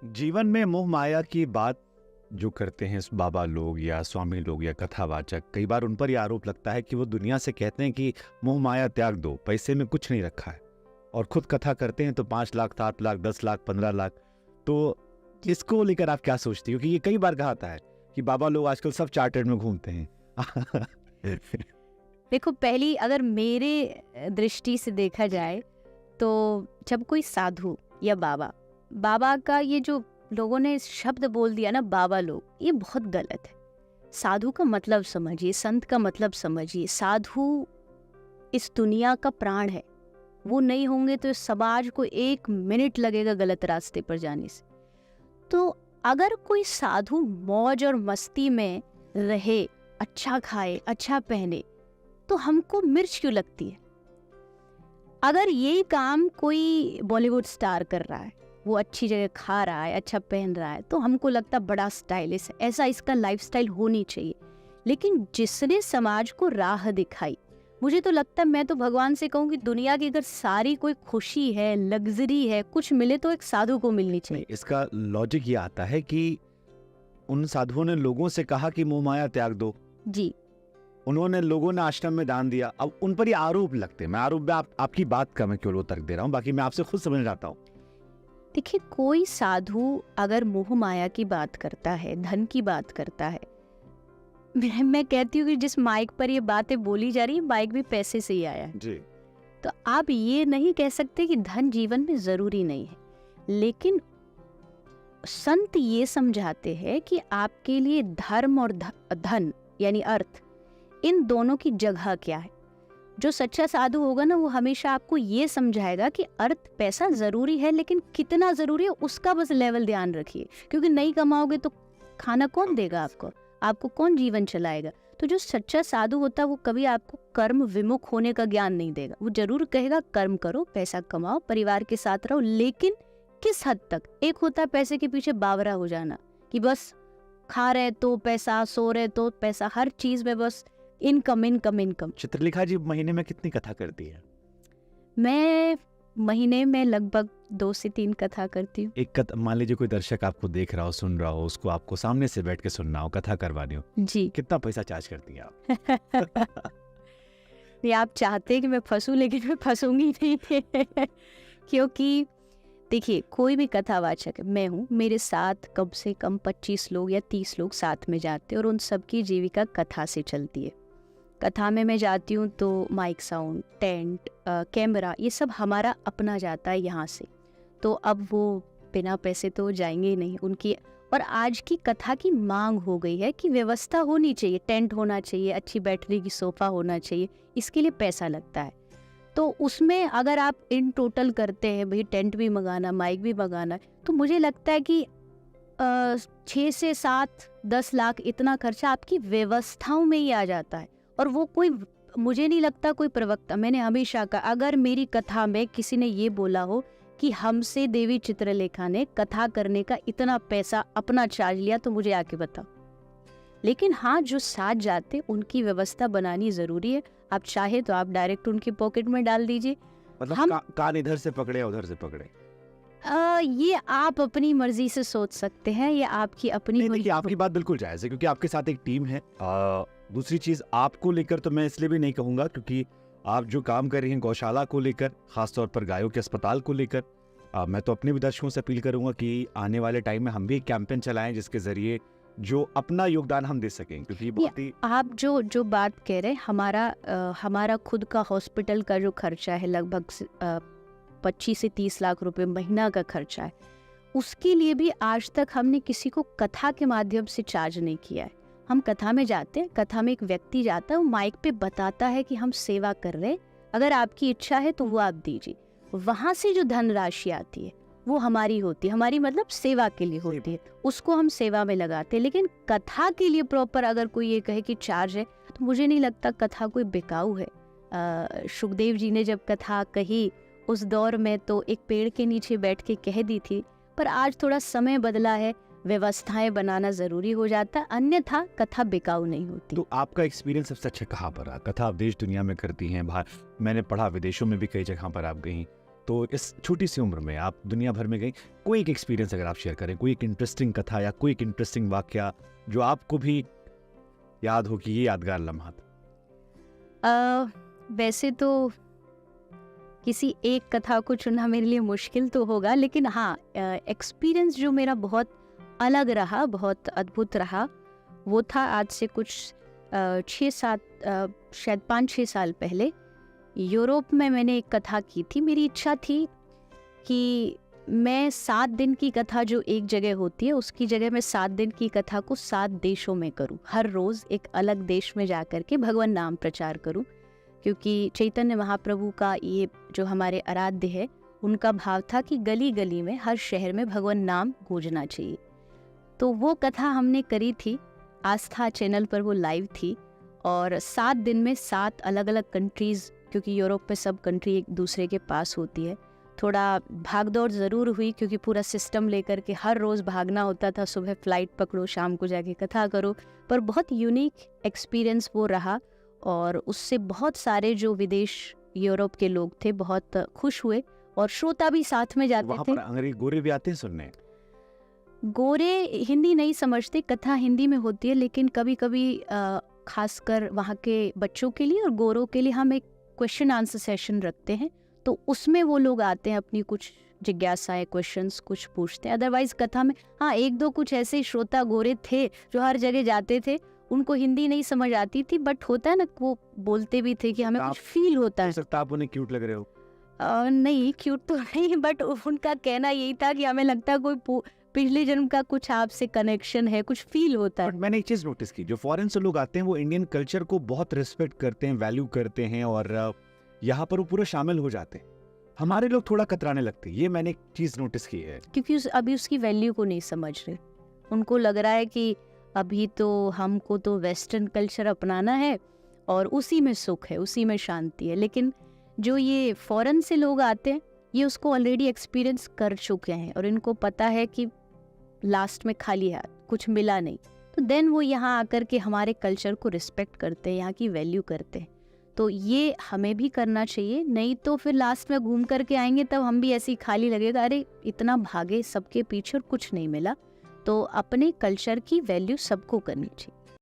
जीवन में मोह माया की बात जो करते हैं बाबा लोग या स्वामी लोग या कथावाचक, कई बार उन पर यह आरोप लगता है कि वो दुनिया से कहते हैं कि मोह माया त्याग दो, पैसे में कुछ नहीं रखा है, और खुद कथा करते हैं तो 5 लाख, 7 लाख, 10 लाख, 15 लाख। तो इसको लेकर आप क्या सोचती हो? क्योंकि ये कई बार कहा था है कि बाबा लोग आजकल सब चार्टर्ड में घूमते हैं। देखो, पहली अगर मेरे दृष्टि से देखा जाए तो जब कोई साधु या बाबा बाबा का ये जो लोगों ने शब्द बोल दिया ना, बाबा लोग, ये बहुत गलत है। साधु का मतलब समझिए, संत का मतलब समझिए। साधु इस दुनिया का प्राण है, वो नहीं होंगे तो इस समाज को 1 मिनट लगेगा गलत रास्ते पर जाने से। तो अगर कोई साधु मौज और मस्ती में रहे, अच्छा खाए, अच्छा पहने, तो हमको मिर्च क्यों लगती है? अगर यही काम कोई बॉलीवुड स्टार कर रहा है, वो अच्छी जगह खा रहा है, अच्छा पहन रहा है, तो हमको लगता बड़ा स्टाइलिश है, ऐसा इसका लाइफस्टाइल होनी चाहिए। लेकिन जिसने समाज को राह दिखाई, मुझे तो लगता है, मैं तो भगवान से कहूँ कि दुनिया की अगर सारी कोई खुशी है, लग्जरी है, कुछ मिले तो एक साधु को मिलनी चाहिए। इसका लॉजिक ये आता है कि उन साधुओं ने लोगों से कहा कि मोह माया त्याग दो जी, लोगों ने आश्रम में दान दिया। अब उन पर ये आरोप लगते हैं। मैं आरोप में आपकी बात का मैं केवल वो तर्क दे रहा हूँ, बाकी मैं आपसे खुद समझ जाता हूँ। देखिए, कोई साधु अगर मोह माया की बात करता है, धन की बात करता है, मैं कहती हूँ कि जिस माइक पर ये बातें बोली जा रही है, माइक भी पैसे से ही आया है। जी। तो आप ये नहीं कह सकते कि धन जीवन में जरूरी नहीं है। लेकिन संत ये समझाते हैं कि आपके लिए धर्म और धन यानी अर्थ, इन दोनों की जगह क्या है। जो सच्चा साधु होगा ना, वो हमेशा आपको ये समझाएगा कि अर्थ पैसा जरूरी है, लेकिन कितना जरूरी है उसका बस लेवल ध्यान रखिए, क्योंकि नहीं कमाओगे तो खाना कौन देगा आपको, आपको कौन जीवन चलाएगा। तो जो सच्चा साधु होता है वो कभी आपको कर्म विमुख होने का ज्ञान नहीं देगा। वो जरूर कहेगा कर्म करो, पैसा कमाओ, परिवार के साथ रहो, लेकिन किस हद तक। एक होता है पैसे के पीछे बावरा हो जाना, कि बस खा रहे तो पैसा, सो रहे तो पैसा, हर चीज में बस इनकम इनकम इनकम। चित्रलेखा जी महीने में कितनी कथा करती है? मैं महीने में लगभग 2 से 3 कथा करती हूँ। एक कथा, मान लीजिए कोई दर्शक आपको देख रहा हो, सुन रहा हो, उसको आपको सामने से बैठ के सुनना हो, कथा करवानी हो, जी। कितना पैसा चार्ज करती हैं आप? नहीं, आप चाहते हैं कि मैं फंसूं, लेकिन मैं फंसूंगी नहीं। क्योंकि देखिए, कोई भी कथावाचक है, मैं हूँ, मेरे साथ कम से कम 25 लोग या 30 लोग साथ में जाते हैं, और उन सबकी जीविका कथा से चलती है। कथा में मैं जाती हूँ तो माइक साउंड, टेंट, कैमरा, ये सब हमारा अपना जाता है यहाँ से। तो अब वो बिना पैसे तो जाएंगे ही नहीं उनकी। और आज की कथा की मांग हो गई है कि व्यवस्था होनी चाहिए, टेंट होना चाहिए, अच्छी बैठने की सोफा होना चाहिए, इसके लिए पैसा लगता है। तो उसमें अगर आप इन टोटल करते हैं, भाई टेंट भी मंगाना, माइक भी मंगाना, तो मुझे लगता है कि 6 से 7, 10 लाख इतना खर्चा आपकी व्यवस्थाओं में ही आ जाता है। और वो कोई, मुझे नहीं लगता कोई प्रवक्ता, मैंने हमेशा कहा, अगर मेरी कथा में किसी ने ये बोला हो कि हमसे देवी चित्रलेखा ने कथा करने का इतना पैसा अपना चार्ज लिया, तो मुझे आके बताओ। लेकिन हाँ, जो साथ जाते उनकी व्यवस्था बनानी जरूरी है। आप चाहे तो आप डायरेक्ट उनकी पॉकेट में डाल दीजिए। मतलब कान इधर से पकड़े या उधर से पकड़े? ये आप अपनी मर्जी से सोच सकते हैं, ये आपकी अपनी। देखिए, आपकी बात बिल्कुल जायज है, क्योंकि आपके साथ एक टीम है। दूसरी चीज, आपको लेकर तो मैं इसलिए भी नहीं कहूंगा क्योंकि आप जो काम कर रही हैं गौशाला को लेकर, खासतौर पर गायों के अस्पताल को लेकर, मैं तो अपने भी दर्शकों से अपील करूंगा कि आने वाले टाइम में हम भी एक कैंपेन चलाएं जिसके जरिए जो अपना योगदान हम दे सकें, क्योंकि बहुत ही आप जो बात कह रहे हैं, हमारा खुद का हॉस्पिटल का जो खर्चा है, लगभग 25 से 30 लाख रुपए महीना का खर्चा है, उसके लिए भी आज तक हमने किसी को कथा के माध्यम से चार्ज नहीं किया है। हम कथा में जाते हैं, कथा में एक व्यक्ति जाता है, वो माइक पे बताता है कि हम सेवा कर रहे हैं, अगर आपकी इच्छा है तो वो आप दीजिए। वहां से जो धनराशि आती है वो हमारी होती है, हमारी मतलब सेवा के लिए होती है, उसको हम सेवा में लगाते हैं। लेकिन कथा के लिए प्रॉपर अगर कोई ये कहे कि चार्ज है, तो मुझे नहीं लगता कथा कोई बिकाऊ है। सुखदेव जी ने जब कथा कही उस दौर में तो एक पेड़ के नीचे बैठ के कह दी थी, पर आज थोड़ा समय बदला है, व्यवस्थाएं बनाना जरूरी हो जाता, अन्यथा कथा बिकाऊ नहीं होती। तो आपका एक्सपीरियंस सबसे अच्छा कहाँ पर रहा? कथा आप देश दुनिया में करती हैं, बाहर मैंने पढ़ा विदेशों में भी कई जगह पर आप गई, तो इस छोटी सी उम्र में आप दुनिया भर में गई, कोई एक एक्सपीरियंस अगर आप शेयर करें, कोई एक इंटरेस्टिंग कथा या कोई एक इंटरेस्टिंग वाकया जो आपको भी याद हो कि ये यादगार लम्हा था। वैसे तो किसी एक कथा को चुनना मेरे लिए मुश्किल तो होगा, लेकिन हाँ, एक्सपीरियंस जो मेरा बहुत अलग रहा, बहुत अद्भुत रहा, वो था आज से कुछ 6-7 शायद 5-6 साल पहले यूरोप में मैंने एक कथा की थी। मेरी इच्छा थी कि मैं 7 दिन की कथा जो एक जगह होती है उसकी जगह मैं 7 दिन की कथा को 7 देशों में करूं, हर रोज़ एक अलग देश में जा कर के भगवान नाम प्रचार करूं, क्योंकि चैतन्य महाप्रभु का ये जो हमारे आराध्य है, उनका भाव था कि गली गली में, हर शहर में भगवान नाम गूंजना चाहिए। तो वो कथा हमने करी थी, आस्था चैनल पर वो लाइव थी, और 7 दिन में 7 अलग अलग कंट्रीज़, क्योंकि यूरोप में सब कंट्री एक दूसरे के पास होती है। थोड़ा भागदौड़ ज़रूर हुई क्योंकि पूरा सिस्टम लेकर के हर रोज़ भागना होता था, सुबह फ्लाइट पकड़ो, शाम को जाके कथा करो, पर बहुत यूनिक एक्सपीरियंस वो रहा। और उससे बहुत सारे जो विदेश यूरोप के लोग थे बहुत खुश हुए, और श्रोता भी साथ में जाते वहाँ थे। पर अंग्रेज गोरे भी आते हैं सुनने? गोरे हिंदी नहीं समझते, कथा हिंदी में होती है, लेकिन कभी कभी खासकर वहाँ के बच्चों के लिए और गोरों के लिए हम एक क्वेश्चन आंसर सेशन रखते हैं, तो उसमें वो लोग आते हैं, अपनी कुछ जिज्ञासाएं, क्वेश्चंस कुछ पूछते हैं। अदरवाइज कथा में हाँ 1-2 कुछ ऐसे श्रोता गोरे थे जो हर जगह जाते थे, उनको हिंदी नहीं समझ आती थी, बट होता है ना, वो बोलते भी थे कि हमें कुछ फील होता हो है। सकता है आप उन्हें क्यूट लग रहे हो। नहीं, क्यूट तो नहीं, बट उनका कहना यही था कि हमें लगता है कोई पिछले जन्म का कुछ आपसे कनेक्शन है, कुछ फील होता है। बट मैंने एक चीज नोटिस की, जो फॉरेन से लोग आते हैं वो इंडियन कल्चर को बहुत रिस्पेक्ट करते हैं, वैल्यू करते हैं, और यहाँ पर वो पूरा शामिल हो जाते हैं। हमारे लोग थोड़ा कतराने लगते हैं, ये मैंने एक चीज नोटिस की है। क्योंकि अभी उसकी वैल्यू को नहीं समझ रहे। उनको लग रहा है कि अभी तो हमको तो वेस्टर्न कल्चर अपनाना है और उसी में सुख है, उसी में शांति है। लेकिन जो ये फॉरेन से लोग आते हैं, ये उसको ऑलरेडी एक्सपीरियंस कर चुके हैं और इनको पता है कि लास्ट में खाली हाथ, कुछ मिला नहीं। तो देन वो यहाँ आकर के हमारे कल्चर को रिस्पेक्ट करते हैं, यहाँ की वैल्यू करते हैं। तो ये हमें भी करना चाहिए, नहीं तो फिर लास्ट में घूम करके आएंगे तब हम भी ऐसी खाली लगेगा, अरे इतना भागे सबके पीछे और कुछ नहीं मिला। तो अपने कल्चर की वैल्यू सबको करनी चाहिए।